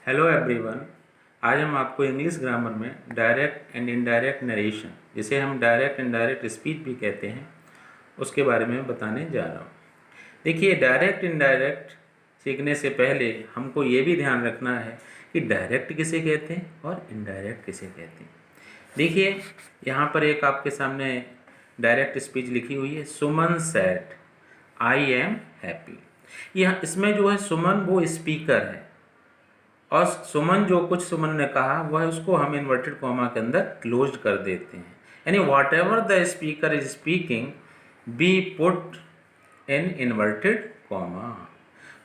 Hello everyone. आज हम आपको इंग्लिश ग्रामर में डायरेक्ट एंड इनडायरेक्ट नरेशन, जिसे हम डायरेक्ट इनडायरेक्ट स्पीच भी कहते हैं, उसके बारे में बताने जा रहा हूँ। देखिए, डायरेक्ट इनडायरेक्ट सीखने से पहले हमको ये भी ध्यान रखना है कि डायरेक्ट किसे कहते हैं और इनडायरेक्ट किसे कहते हैं। देखिए, यहाँ पर एक आपके सामने डायरेक्ट स्पीच लिखी हुई है। सुमन सेड आई एम हैप्पी। यह इसमें जो है सुमन वो स्पीकर है और सुमन जो कुछ सुमन ने कहा वह उसको हम इन्वर्टेड कॉमा के अंदर क्लोज कर देते हैं। यानी what ever the speaker is speaking B put in inverted comma.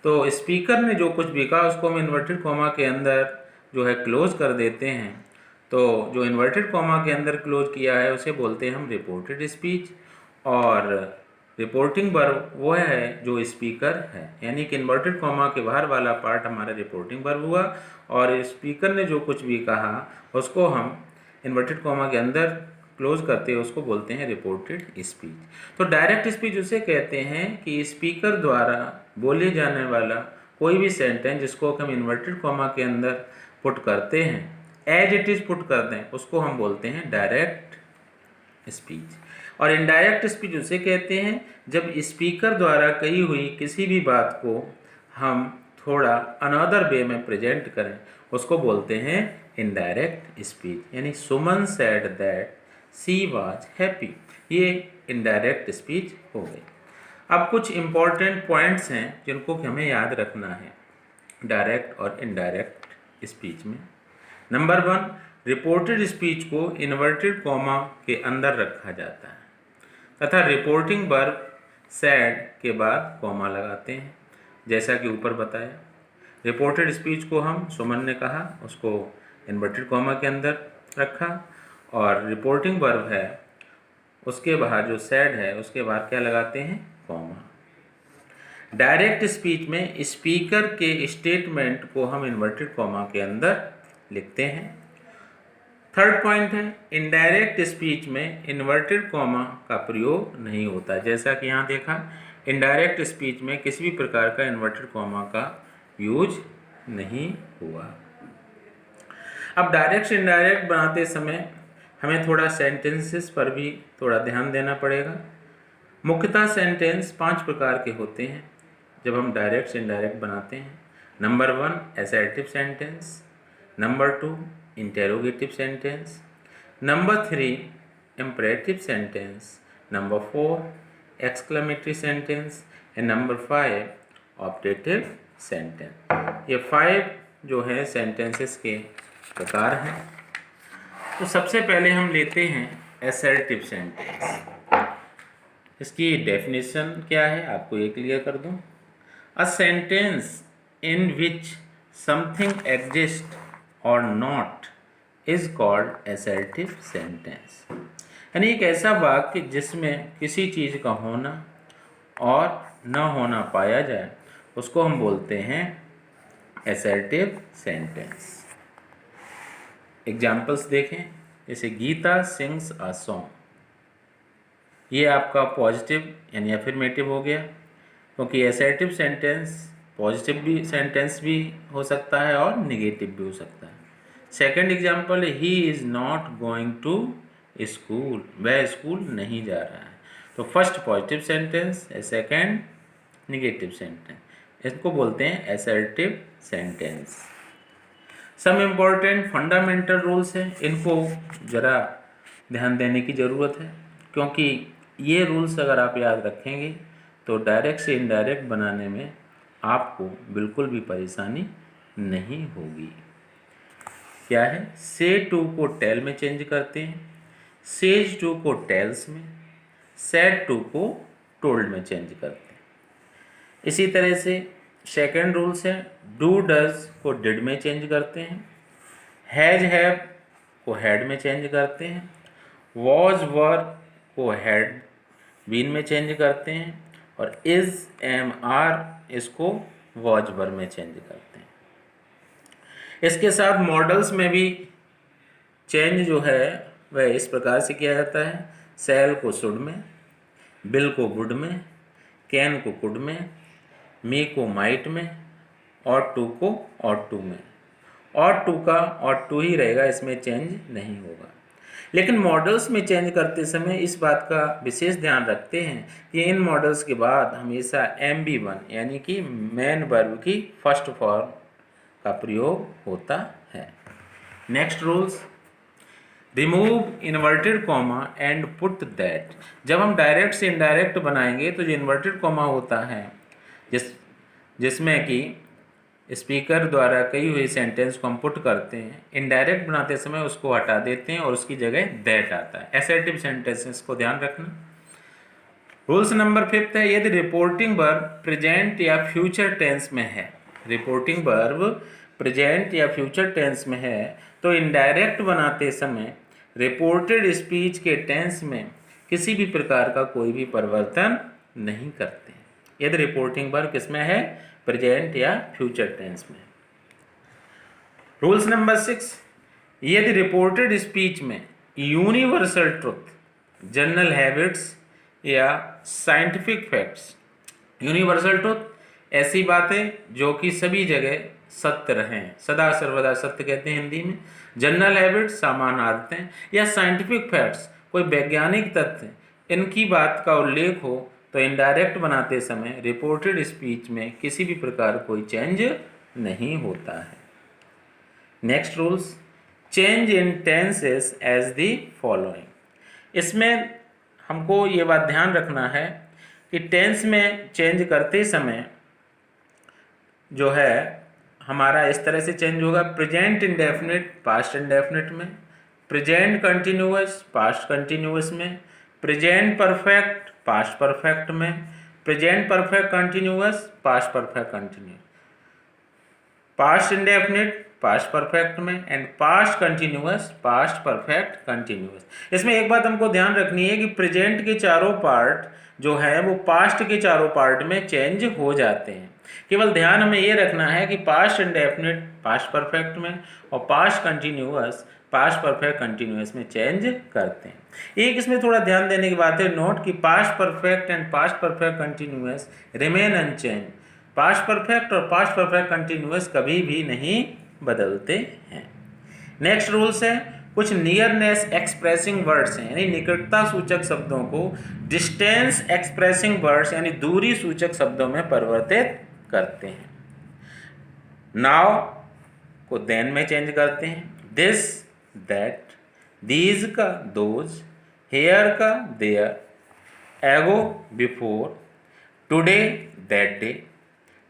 तो स्पीकर ने जो कुछ भी कहा उसको हम इन्वर्टेड कॉमा के अंदर जो है क्लोज कर देते हैं। तो जो इन्वर्टेड कॉमा के अंदर क्लोज किया है उसे बोलते हैं हम रिपोर्टेड स्पीच। और रिपोर्टिंग वर्ब वो है जो स्पीकर है, यानी कि इन्वर्टेड कॉमा के बाहर वाला पार्ट हमारा रिपोर्टिंग वर्ब हुआ और स्पीकर ने जो कुछ भी कहा उसको हम इन्वर्टेड कॉमा के अंदर क्लोज करते हैं, उसको बोलते हैं रिपोर्टेड स्पीच। तो डायरेक्ट स्पीच उसे कहते हैं कि स्पीकर द्वारा बोले जाने वाला कोई भी सेंटेंस जिसको हम इन्वर्टेड कॉमा के अंदर पुट करते हैं, एज इट इज पुट कर दें, उसको हम बोलते हैं डायरेक्ट स्पीच। और इनडायरेक्ट स्पीच उसे कहते हैं जब स्पीकर द्वारा कही हुई किसी भी बात को हम थोड़ा अनदर वे में प्रेजेंट करें, उसको बोलते हैं इनडायरेक्ट स्पीच। यानी Suman said that she was happy, ये इनडायरेक्ट स्पीच हो गई। अब कुछ इंपॉर्टेंट पॉइंट्स हैं जिनको कि हमें याद रखना है डायरेक्ट और इनडायरेक्ट स्पीच में। नंबर 1, रिपोर्टेड स्पीच को इन्वर्टेड कॉमा के अंदर रखा जाता है तथा रिपोर्टिंग वर्ब सैड के बाद कॉमा लगाते हैं, जैसा कि ऊपर बताया। रिपोर्टेड स्पीच को हम सुमन ने कहा उसको इन्वर्टेड कॉमा के अंदर रखा और रिपोर्टिंग वर्ब है उसके बाहर जो सैड है उसके बाहर क्या लगाते हैं, कॉमा। डायरेक्ट स्पीच में स्पीकर के स्टेटमेंट को हम इन्वर्टेड कॉमा के अंदर लिखते हैं। थर्ड पॉइंट है, इनडायरेक्ट स्पीच में इन्वर्टेड कॉमा का प्रयोग नहीं होता। जैसा कि यहाँ देखा, इनडायरेक्ट स्पीच में किसी भी प्रकार का इन्वर्टेड कॉमा का यूज नहीं हुआ। अब डायरेक्ट से इनडायरेक्ट बनाते समय हमें थोड़ा सेंटेंसेस पर भी थोड़ा ध्यान देना पड़ेगा। मुख्यतः सेंटेंस 5 प्रकार के होते हैं जब हम डायरेक्ट से इनडायरेक्ट बनाते हैं। Number 1, assertive sentence. Number 2, interrogative sentence. Number 3, imperative sentence. Number 4, exclamatory sentence. And number 5, objective sentence. ये 5 जो है सेंटेंसेस के प्रकार हैं। तो सबसे पहले हम लेते हैं असर्टिव सेंटेंस। इसकी डेफिनेशन क्या है आपको ये क्लियर कर दूं। A sentence in which something exist or not is called assertive sentence. यानी एक ऐसा वाक्य जिसमें किसी चीज़ का होना और न होना पाया जाए उसको हम बोलते हैं असर्टिव सेंटेंस। एग्जाम्पल्स देखें, जैसे गीता सिंग्स अ सॉन्ग, ये आपका पॉजिटिव यानी अफर्मेटिव हो गया, क्योंकि असर्टिव सेंटेंस पॉजिटिव भी सेंटेंस भी हो सकता है और निगेटिव भी हो सकता है। Second example, he is not going to school, वह स्कूल नहीं जा रहा है। तो first positive sentence, second negative sentence, इसको बोलते हैं assertive sentence. Some important fundamental rules हैं, इनको ज़रा ध्यान देने की ज़रूरत है, क्योंकि ये रूल्स अगर आप याद रखेंगे तो डायरेक्ट से इनडायरेक्ट बनाने में आपको बिल्कुल भी परेशानी नहीं होगी। क्या है, से टू को टेल में चेंज करते हैं, सेज टू को टेल्स में, सेड टू को टोल्ड में चेंज करते हैं। इसी तरह से सेकंड रूल्स है, डू डज को डिड में चेंज करते हैं, हैज हैव को हैड में चेंज करते हैं, वॉज वर को हैड बीन में चेंज करते हैं और इज एम आर इसको वॉज वर में चेंज करते हैं। इसके साथ मॉडल्स में भी चेंज जो है वह इस प्रकार से किया जाता है, सेल को शुड में, बिल को वुड में, कैन को कुड में, मी को माइट में और टू को ऑट टू में। और टू ही रहेगा, इसमें चेंज नहीं होगा। लेकिन मॉडल्स में चेंज करते समय इस बात का विशेष ध्यान रखते हैं कि इन मॉडल्स के बाद हमेशा MB1 यानी कि मेन वर्ब की फर्स्ट फॉर्म का प्रयोग होता है। Next rules, remove inverted comma and put that. जब हम डायरेक्ट से इनडायरेक्ट बनाएंगे तो जो इन्वर्टेड कॉमा होता है जिसमें कि स्पीकर द्वारा कही हुई सेंटेंस को हम पुट करते हैं, इनडायरेक्ट बनाते समय उसको हटा देते हैं और उसकी जगह दैट आता है। असर्टिव सेंटेंसेस को ध्यान रखना। रूल्स नंबर 5 है, यदि रिपोर्टिंग वर्ब प्रेजेंट या फ्यूचर टेंस में है, रिपोर्टिंग वर्ब प्रेजेंट या फ्यूचर टेंस में है तो इनडायरेक्ट बनाते समय रिपोर्टेड स्पीच के टेंस में किसी भी प्रकार का कोई भी परिवर्तन नहीं करते यदि रिपोर्टिंग वर्ब किसमें है, प्रेजेंट या फ्यूचर टेंस में। रूल्स नंबर 6, यदि रिपोर्टेड स्पीच में यूनिवर्सल ट्रुथ, जनरल हैबिट्स या साइंटिफिक फैक्ट्स, यूनिवर्सल ट्रुथ ऐसी बातें जो कि सभी जगह सत्य रहें, सदा सर्वदा सत्य कहते हैं हिंदी में, जनरल हैबिट्स सामान्य आदतें, या साइंटिफिक फैक्ट्स कोई वैज्ञानिक तथ्य, इनकी बात का उल्लेख हो तो इनडायरेक्ट बनाते समय रिपोर्टेड स्पीच में किसी भी प्रकार कोई चेंज नहीं होता है। Next rules, change in tenses as the following. इसमें हमको ये बात ध्यान रखना है कि टेंस में चेंज करते समय जो है हमारा इस तरह से चेंज होगा, प्रेजेंट इंडेफिनिट पास्ट इंडेफिनिट में, प्रेजेंट कंटिन्यूअस पास्ट कंटिन्यूअस में, प्रेजेंट परफेक्ट पास्ट परफेक्ट में, present perfect continuous past perfect continuous, past indefinite past perfect में, and past continuous past perfect continuous. इसमें एक बात हमको ध्यान रखनी है कि प्रेजेंट के चारों पार्ट जो है वो पास्ट के चारों पार्ट में चेंज हो जाते हैं। केवल ध्यान हमें ये रखना है कि पास्ट इंडेफिनिट पास्ट परफेक्ट में और past continuous past perfect continuous में चेंज करते हैं। एक इसमें थोड़ा ध्यान देने की बात है, नोट कि past perfect and past perfect continuous remain unchange. Past perfect और पास्ट परफेक्ट कंटिन्यूअस कभी भी नहीं बदलते हैं। नेक्स्ट रूल्स है, कुछ नियरनेस एक्सप्रेसिंग वर्ड्स हैं यानी निकटता सूचक शब्दों को डिस्टेंस एक्सप्रेसिंग वर्ड्स यानी दूरी सूचक शब्दों में परिवर्तित करते हैं। नाउ को देन में चेंज करते हैं, दिस दैट, दीज का दोज, हेयर का देयर, एगो before, today that day,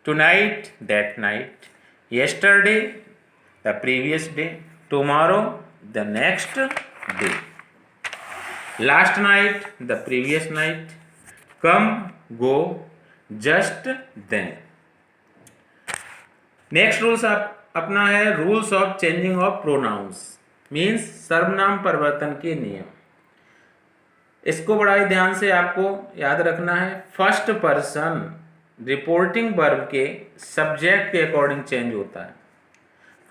tonight that night, yesterday the previous day, tomorrow the next day, last night the previous night, come go just then। Next rules अपना है rules of changing of pronouns, means सर्वनाम परिवर्तन के नियम। इसको बड़ा ही ध्यान से आपको याद रखना है। फर्स्ट पर्सन रिपोर्टिंग वर्ब के सब्जेक्ट के अकॉर्डिंग चेंज होता है।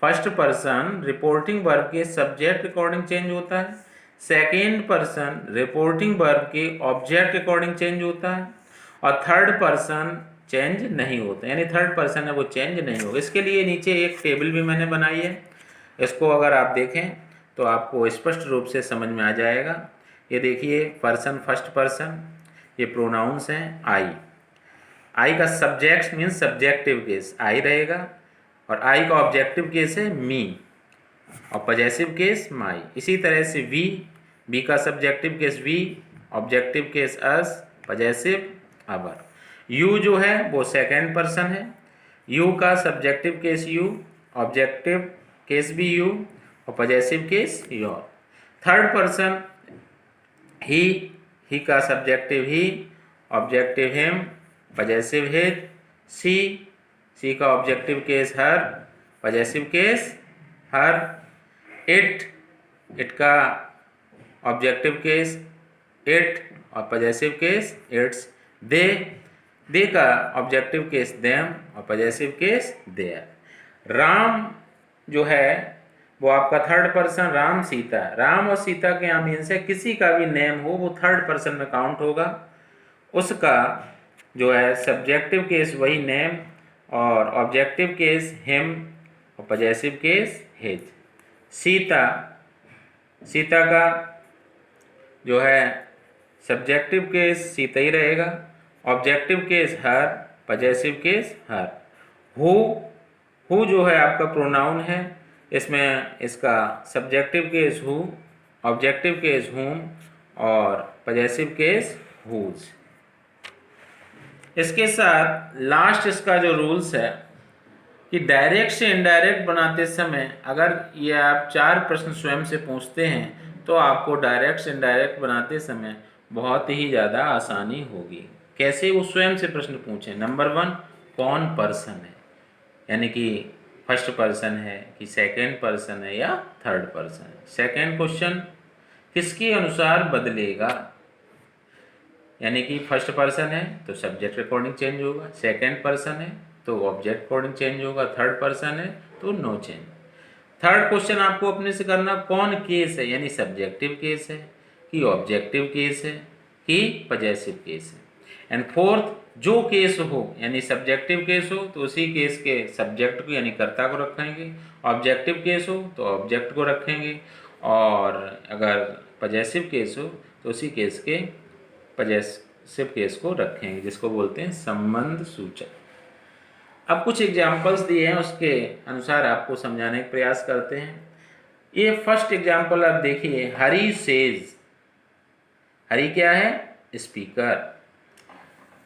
फर्स्ट पर्सन रिपोर्टिंग वर्ब के सब्जेक्ट के अकॉर्डिंग चेंज होता है। सेकेंड पर्सन रिपोर्टिंग वर्ब के ऑब्जेक्ट के अकॉर्डिंग चेंज होता है। और थर्ड पर्सन चेंज नहीं होता, यानी थर्ड पर्सन है वो चेंज नहीं होगा। इसके लिए नीचे एक टेबल भी मैंने बनाई है, इसको अगर आप देखें तो आपको स्पष्ट रूप से समझ में आ जाएगा। ये देखिए, पर्सन फर्स्ट पर्सन, ये प्रोनाउंस हैं। आई का subject means subjective case I रहेगा, और आई का ऑब्जेक्टिव केस है मी, और पॉजेसिव केस माई। इसी तरह से वी का subjective case we, objective case us, possessive our. You जो है वो सेकेंड पर्सन है, यू का subjective case you, objective case भी यू, और possessive case your. Third person he का subjective he, objective him, possessive his. She का objective case her, possessive case her. It का ऑब्जेक्टिव केस इट, और possessive case its. They का objective case them, और possessive case their. Ram जो है वो आपका थर्ड पर्सन, राम सीता। राम और सीता के यहाँ मीन्स है किसी का भी नेम हो वो थर्ड पर्सन में काउंट होगा। उसका जो है सब्जेक्टिव केस वही नेम, और ऑब्जेक्टिव केस हिम, और possessive case his. Sita, Sita का जो है सब्जेक्टिव केस सीता ही रहेगा, objective case her, possessive case her. Who जो है आपका प्रोनाउन है, इसमें इसका subjective case who, objective case हुम और पजेसिव केस हुज। इसके साथ लास्ट इसका जो रूल्स है कि डायरेक्ट से इनडायरेक्ट बनाते समय अगर ये आप 4 प्रश्न स्वयं से पूछते हैं तो आपको डायरेक्ट से इनडायरेक्ट बनाते समय बहुत ही ज़्यादा आसानी होगी। कैसे वो स्वयं से प्रश्न पूछें। नंबर 1, कौन पर्सन है, यानी कि फर्स्ट पर्सन है कि सेकेंड पर्सन है या थर्ड पर्सन है। सेकेंड क्वेश्चन, किसके अनुसार बदलेगा, यानी कि फर्स्ट पर्सन है तो सब्जेक्ट अकॉर्डिंग चेंज होगा, सेकेंड पर्सन है तो ऑब्जेक्ट अकॉर्डिंग चेंज होगा, थर्ड पर्सन है तो नो चेंज। थर्ड क्वेश्चन आपको अपने से करना, कौन केस है, यानी सब्जेक्टिव केस है कि ऑब्जेक्टिव केस है कि पजेसिव केस है। एंड फोर्थ, जो केस हो यानी सब्जेक्टिव केस हो तो उसी केस के सब्जेक्ट को यानी कर्ता को रखेंगे, ऑब्जेक्टिव केस हो तो ऑब्जेक्ट को रखेंगे, और अगर पजेसिव केस हो तो उसी केस के पजेसिव केस को रखेंगे, जिसको बोलते हैं संबंध सूचक। अब कुछ एग्जाम्पल्स दिए हैं, उसके अनुसार आपको समझाने का प्रयास करते हैं। ये फर्स्ट एग्जाम्पल आप देखिए, हरी सेज। हरी क्या है, स्पीकर।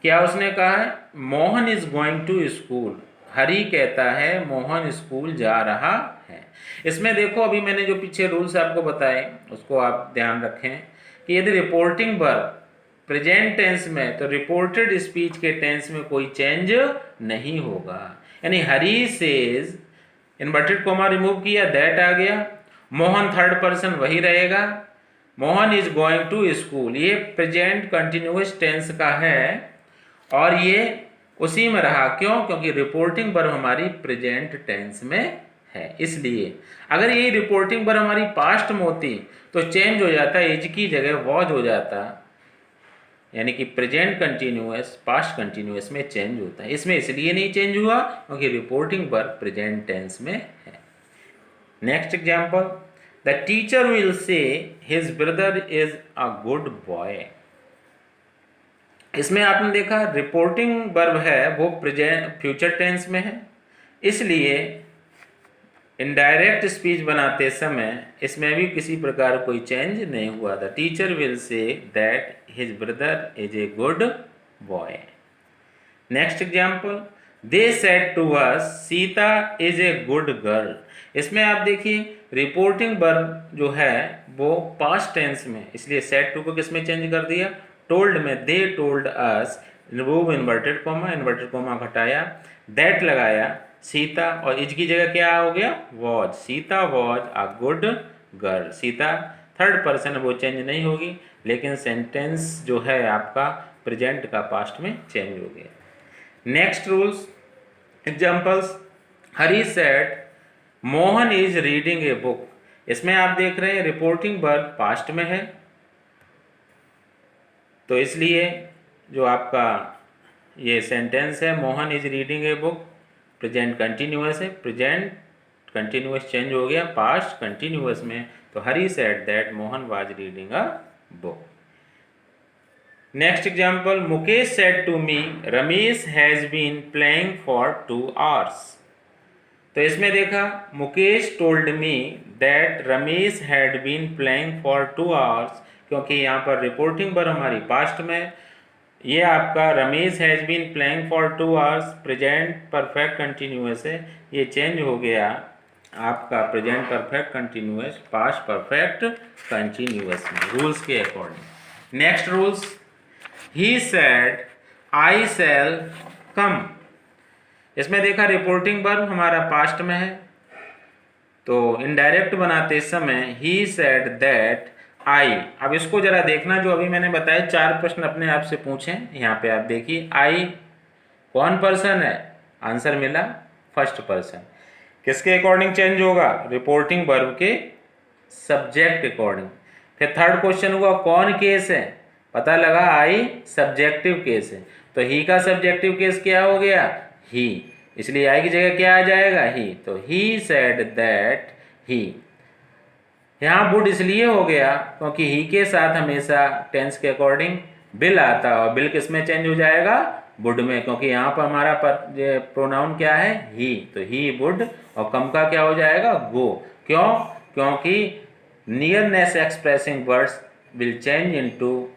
क्या उसने कहा है, Mohan is going to school. Hari कहता है मोहन स्कूल जा रहा है। इसमें देखो, अभी मैंने जो पीछे रूल्स आपको बताए उसको आप ध्यान रखें कि यदि रिपोर्टिंग वर्ब प्रेजेंट टेंस में तो रिपोर्टेड स्पीच के टेंस में कोई चेंज नहीं होगा। यानी Hari says, inverted comma remove किया, दैट आ गया। मोहन थर्ड पर्सन वही रहेगा। Mohan is going to school, ये प्रेजेंट कंटिन्यूअस टेंस का है और ये उसी में रहा। क्यों? क्योंकि रिपोर्टिंग वर्ब हमारी प्रेजेंट टेंस में है, इसलिए। अगर ये रिपोर्टिंग वर्ब हमारी पास्ट में होती तो चेंज हो जाता, इज की जगह वॉज हो जाता, यानी कि प्रेजेंट कंटिन्यूअस पास्ट कंटिन्यूअस में चेंज होता है। इसमें इसलिए नहीं चेंज हुआ क्योंकि रिपोर्टिंग वर्ब प्रेजेंट टेंस में है। Next example, the teacher will से his brother is a good boy. इसमें आपने देखा रिपोर्टिंग वर्ब है वो प्रेजेंट फ्यूचर टेंस में है, इसलिए इनडायरेक्ट स्पीच बनाते समय इसमें भी किसी प्रकार कोई चेंज नहीं हुआ। The teacher will say that his brother is a good boy. Next example, they said to us Sita is a good girl. इसमें आप देखिए रिपोर्टिंग वर्ब जो है वो पास्ट टेंस में, इसलिए सेड टू को किस में चेंज कर दिया, टोल्ड में। They told us, remove inverted comma घटाया, दैट लगाया, सीता और इज की जगह क्या हो गया, was. Sita was a good girl. Sita third person वो चेंज नहीं होगी, लेकिन सेंटेंस जो है आपका प्रेजेंट का पास्ट में चेंज हो गया। Next rules examples, Hari said Mohan is reading a book. इसमें आप देख रहे हैं रिपोर्टिंग वर्ब पास्ट में है, तो इसलिए जो आपका ये सेंटेंस है Mohan is reading a book, present continuous है, प्रेजेंट कंटिन्यूअस चेंज हो गया पास्ट कंटिन्यूअस में, तो Hari said that Mohan was reading a book. Next example, Mukesh said to me Ramesh has been playing for 2 hours। तो इसमें देखा Mukesh told me that Ramesh had been playing for 2 hours, क्योंकि यहाँ पर रिपोर्टिंग पर हमारी पास्ट में, ये आपका Ramesh has been playing for 2 hours present perfect continuous है, ये चेंज हो गया आपका present perfect continuous past perfect continuous में, रूल्स के according. Next rules, he said I shall come. इसमें देखा रिपोर्टिंग वर्ब हमारा पास्ट में है, तो इनडायरेक्ट बनाते समय ही सेड दैट आई। अब इसको जरा देखना, जो अभी मैंने बताया 4 प्रश्न अपने आप से पूछे, यहाँ पे आप देखिए आई कौन पर्सन है, आंसर मिला फर्स्ट पर्सन। किसके अकॉर्डिंग चेंज होगा, रिपोर्टिंग वर्ब के सब्जेक्ट अकॉर्डिंग। फिर थर्ड क्वेश्चन हुआ कौन केस है, पता लगा आई सब्जेक्टिव केस है, तो ही का सब्जेक्टिव केस क्या हो गया, ही, इसलिए आई की जगह क्या आ जाएगा? ही। तो ही सेड दैट ही। यहाँ वुड इसलिए हो गया क्योंकि ही के साथ हमेशा टेंस के अकॉर्डिंग बिल आता है, और बिल किस में चेंज हो जाएगा? वुड में, क्योंकि यहाँ पर हमारा प्रोनाउन क्या है? ही। तो ही वुड, और कम का क्या हो जाएगा? गो। क्यों? क्योंकि nearness expressing words will change into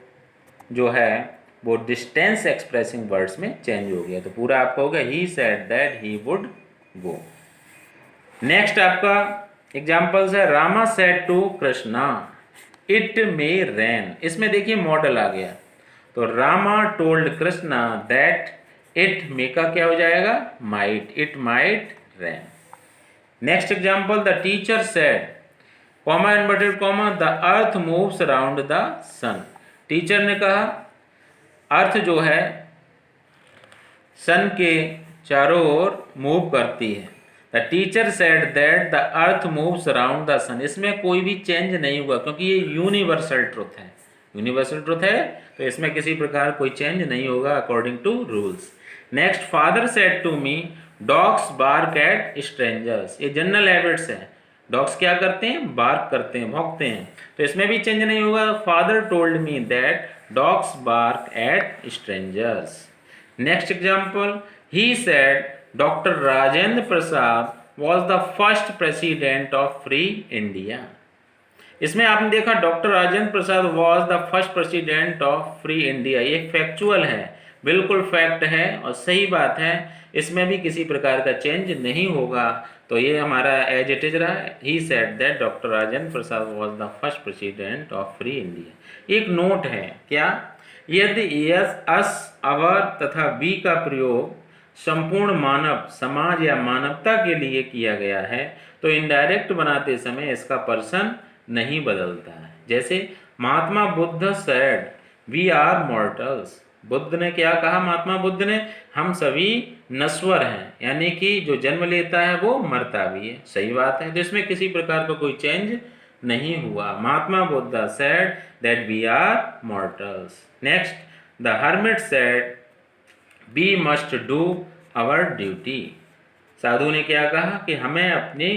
जो है वो डिस्टेंस एक्सप्रेसिंग वर्ड्स में चेंज हो गया। तो पूरा आपका हो गया he said that he would go. Next आपका एग्जाम्पल्स है Rama said to Krishna it may rain. इसमें देखिए मॉडल आ गया। तो Rama told Krishna that it may का क्या हो जाएगा? Might. It might rain. Next example the teacher said comma inverted comma the earth moves around the sun. Teacher ने कहा अर्थ जो है सन के चारों ओर मूव करती है। The teacher said that the earth moves around the sun. इसमें कोई भी चेंज नहीं हुआ क्योंकि ये यूनिवर्सल ट्रुथ है। यूनिवर्सल ट्रुथ है तो इसमें किसी प्रकार कोई चेंज नहीं होगा according to rules. Next father said to me dogs bark at strangers. ये जनरल हैबिट्स है। डॉग्स क्या करते हैं? बार्क करते हैं, भौंकते हैं। तो इसमें भी चेंज नहीं होगा। Father told me that dogs bark at strangers. Next example he said doctor Rajendra Prasad was the first president of free India. इसमें आपने देखा doctor Rajendra Prasad was the first president of free India. ये फैक्चुअल है, बिल्कुल फैक्ट है और सही बात है। इसमें भी किसी प्रकार का चेंज नहीं होगा। तो ये हमारा एज इट इज रहा। ही said that doctor Rajendra Prasad was the first president of free India. एक नोट है क्या? यदि यस, अस, अवर तथा वी का प्रयोग संपूर्ण मानव, समाज या मानवता के लिए किया गया है तो इनडायरेक्ट बनाते समय इसका पर्सन नहीं बदलता है। जैसे Mahatma Buddha said we are mortals. Buddha ने क्या कहा? महात्मा बुद्ध ने हम सभी नश्वर हैं, यानी कि जो जन्म लेता है वो मरता भी है। सही बात है। तो इसमें किसी प्रकार का कोई चेंज नहीं हुआ। Mahatma Buddha said that we are mortals. Next the hermit said we must do our duty. साधु ने क्या कहा कि हमें अपने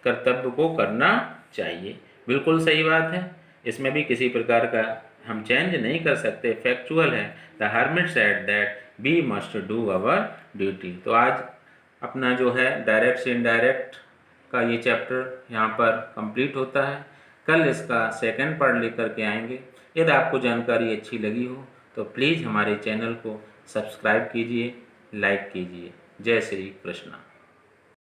कर्तव्य को करना चाहिए। बिल्कुल सही बात है। इसमें भी किसी प्रकार का हम चेंज नहीं कर सकते, फैक्चुअल है। The hermit said that we must do our duty. तो आज अपना जो है डायरेक्ट से इनडायरेक्ट का ये चैप्टर यहाँ पर कंप्लीट होता है। कल इसका सेकंड पार्ट लेकर के आएंगे। यदि आपको जानकारी अच्छी लगी हो तो प्लीज़ हमारे चैनल को सब्सक्राइब कीजिए, लाइक कीजिए। जय श्री कृष्णा।